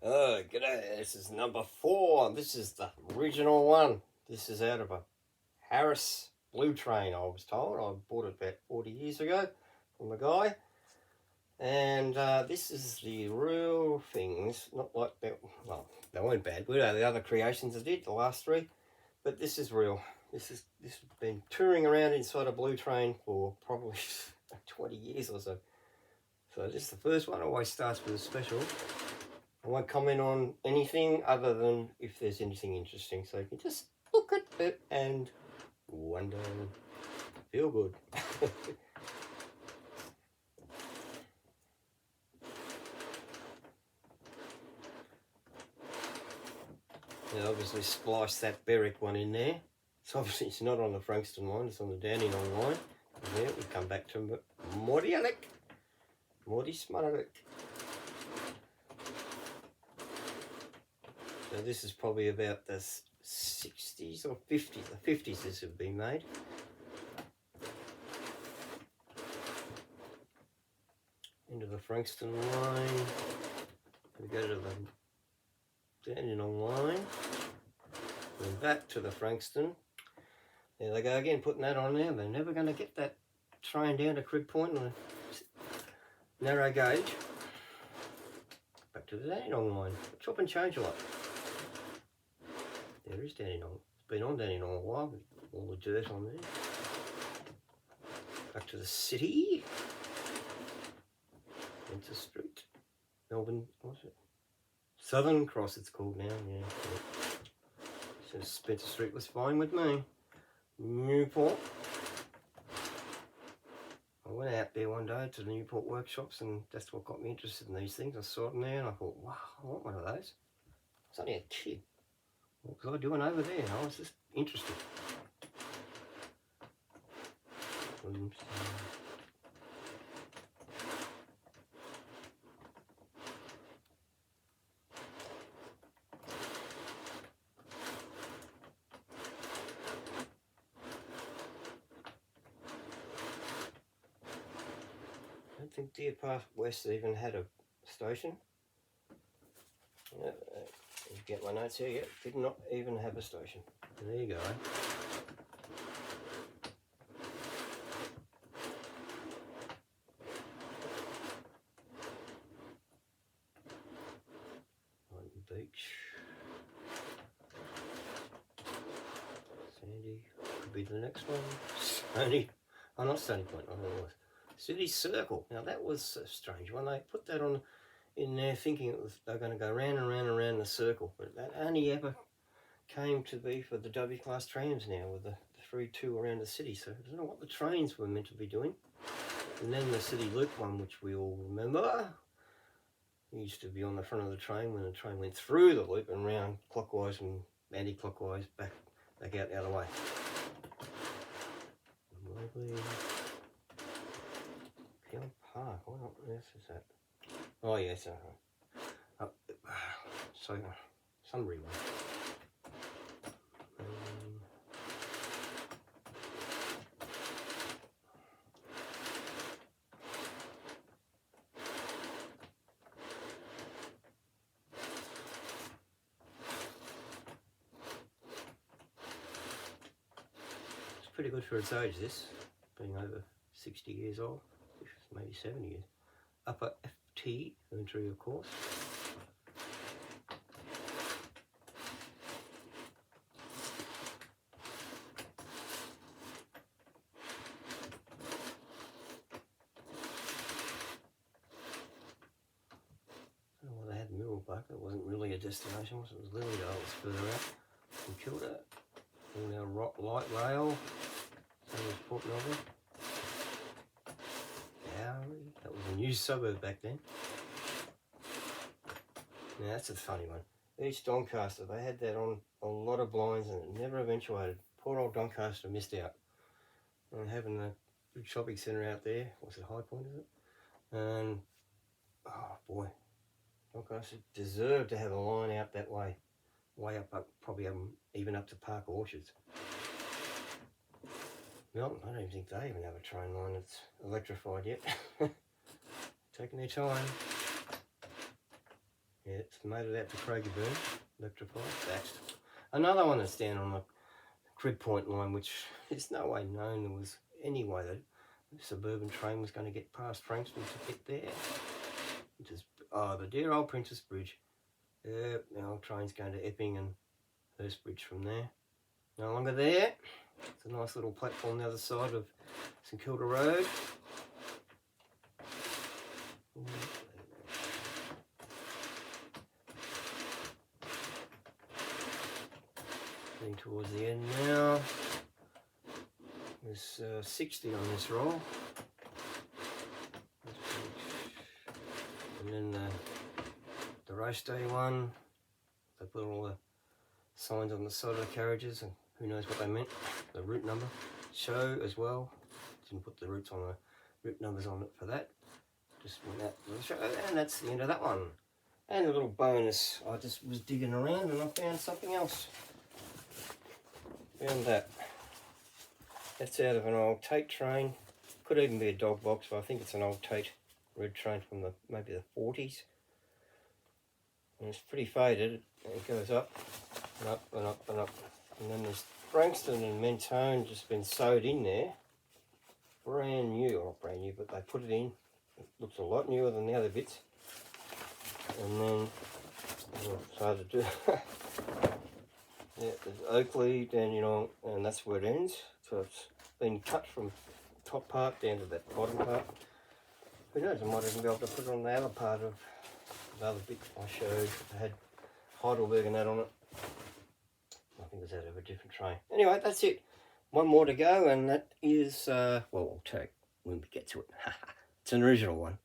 G'day, this is number 4. This is the original one. This is out of a Harris blue train, I was told. I bought it about 40 years ago from a guy. And this is the real things, not like that. Well, they weren't bad. We know the other creations I did, the last 3. But this is real. This has been touring around inside a blue train for probably 20 years or so. So this is the first one. Always starts with a special. I won't comment on anything other than if there's anything interesting. So you can just look at it and wonder, feel good. Now obviously splice that Berwick one in there. So obviously it's not on the Frankston line, it's on the Dandenong line. And there we come back to Morty Alec. Morty Smutterick. So this is probably about the 60s or 50s. The 50s this have been made. Into the Frankston line. We go to the Dandenong line. Then back to the Frankston. There they go again, putting that on there. They're never going to get that train down to Crib Point on a narrow gauge. Back to the Dandenong line. Chop and change a lot. There is Dandenong. It's been on Dandenong a while with all the dirt on there. Back to the city. Winter Street. Melbourne, what's it? Southern Cross it's called now, yeah. So Spencer Street was fine with me. Newport. I went out there one day to the Newport workshops and that's what got me interested in these things. I saw them there and I thought, wow, I want one of those. I was only a kid. What was I doing over there? I was just interested. I don't think Ep.4 even had a station. You get my notes here, yet did not even have a station. There you go. Beach. Sandy could be the next one. Stony. Oh, not Stony Point. I don't know what it was. City Circle. Now that was a strange one. They put that on in there thinking they were going to go round and round and round the circle, but that only ever came to be for the W class trams now with the 3-2 around the city. So I don't know what the trains were meant to be doing. And then the city loop one, which we all remember, used to be on the front of the train when the train went through the loop and round clockwise and anti-clockwise back out the other way. Lovely. Hill Park, what on earth is that? Oh yes, so Sunbury one. It's pretty good for its age, this, being over 60 years old, maybe 70 years. Upper FT entry, of course. I don't know why they had Middlebuck. It wasn't really a destination, was it? It was Lilydale, it was further out. From Kilda, all our light rail. Same as Port Melbourne. That was a new suburb back then. Now that's a funny one. East Doncaster, they had that on a lot of blinds and it never eventuated. Poor old Doncaster missed out. And having the big shopping centre out there, what's it, High Point is it? And, oh boy, Doncaster deserved to have a line out that way. Way up probably even up to Park Orchards. Melton, I don't even think they even have a train line that's electrified yet. Taking their time. Yeah, it's made it out to Krogerburn, electrified. That. Another one that's down on the grid point line, which there's no way known there was any way that the suburban train was going to get past Frankston to get there. Which is, oh, the dear old Princess Bridge. Yep, the old train's going to Epping and Hurst Bridge from there. No longer there. It's a nice little platform on the other side of St Kilda Road. Getting towards the end now. There's 60 on this roll. And then the race day one, they put all the signs on the side of the carriages, and who knows what they meant. The route number show as well. Didn't put the routes on the route numbers on it for that. Just went out to the show, and that's the end of that one. And a little bonus, I just was digging around and I found something else. Found that. That's out of an old Tait train. Could even be a dog box, but I think it's an old Tait red train from the maybe the 40s. And it's pretty faded. It goes up and up and up and up. And then there's Frankston and Mentone just been sewed in there. Brand new, or not brand new, but they put it in. It looks a lot newer than the other bits. And then, so to do. Yeah, there's Oakley, Dandenong, and that's where it ends. So it's been cut from the top part down to that bottom part. Who knows, I might even be able to put it on the other part of the other bit I showed. I had Heidelberg and that on it. I think it's out of a different train. Anyway, that's it. One more to go, and that is, well, I'll tell you when we get to it. It's an original one.